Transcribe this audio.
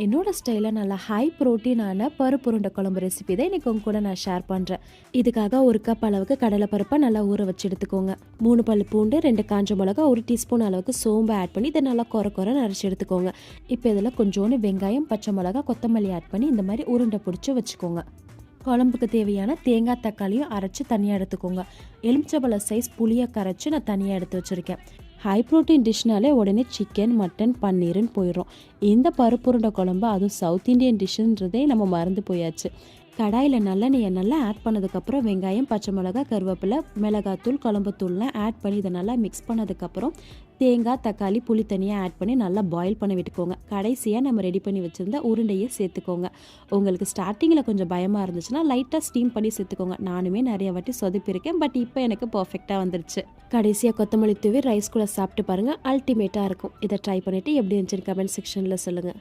என்னோட ஸ்டைலில் நல்லா ஹை ப்ரோட்டீனான பருப்பு உருண்டை குழம்பு ரெசிபி தான் இன்றைக்கி உங்க கூட நான் ஷேர் பண்ணுறேன். இதுக்காக 1 கப் அளவுக்கு கடலை பருப்பை நல்லா ஊற வச்சு எடுத்துக்கோங்க. 3 பல் பூண்டு, 2 காஞ்ச மிளகா, 1 டீஸ்பூன் அளவுக்கு சோம்பு ஆட் பண்ணி இதை நல்லா குறை நரைச்சி எடுத்துக்கோங்க. இப்போ இதில் கொஞ்சோண்டு வெங்காயம், பச்சை மிளகா, கொத்தமல்லி ஆட் பண்ணி இந்த மாதிரி உருண்டை பிடிச்சி வச்சுக்கோங்க. குழம்புக்கு தேவையான தேங்காய் தக்காளியும் அரைச்சி தனியாக எடுத்துக்கோங்க. எலுமிச்சம்பழ சைஸ் புளியை கரைச்சி நான் தனியாக எடுத்து வச்சுருக்கேன். ஹை ப்ரோட்டீன் டிஷ்னாலே உடனே சிக்கன், மட்டன், பன்னீர்னு போயிடும். இந்த பருப்புருண்டை குழம்பு அதுவும் சவுத் இண்டியன் டிஷ்ஷுன்றதே நம்ம மறந்து போயாச்சு. கடாயில் நல்லெண்ணெயை நல்லா ஆட் பண்ணதுக்கப்புறம் வெங்காயம், பச்சை மிளகா, கருவேப்பிலை, மிளகாத்தூள், குழம்புத்தூள்லாம் ஆட் பண்ணி இதை நல்லா மிக்ஸ் பண்ணதுக்கப்புறம் தேங்காய், தக்காளி, புளி தனியாக ஆட் பண்ணி நல்லா பாயில் பண்ணி விட்டுக்கோங்க. கடைசியாக நம்ம ரெடி பண்ணி வச்சுருந்த உருண்டையை சேர்த்துக்கோங்க. உங்களுக்கு ஸ்டார்டிங்கில் கொஞ்சம் பயமாக இருந்துச்சுன்னா லைட்டாக ஸ்டீம் பண்ணி சேர்த்துக்கோங்க. நானுமே நிறைய வாட்டி சொதப்பியிருக்கேன், பட் இப்போ எனக்கு பர்ஃபெக்டாக வந்துருச்சு. கடைசியாக கொத்தமல்லி தூவி ரைஸ் கூட சாப்பிட்டு பாருங்கள், அல்டிமேட்டாக இருக்கும். இதை ட்ரை பண்ணிவிட்டு எப்படி இருந்துச்சுன்னு கமெண்ட் செக்ஷனில் சொல்லுங்கள்.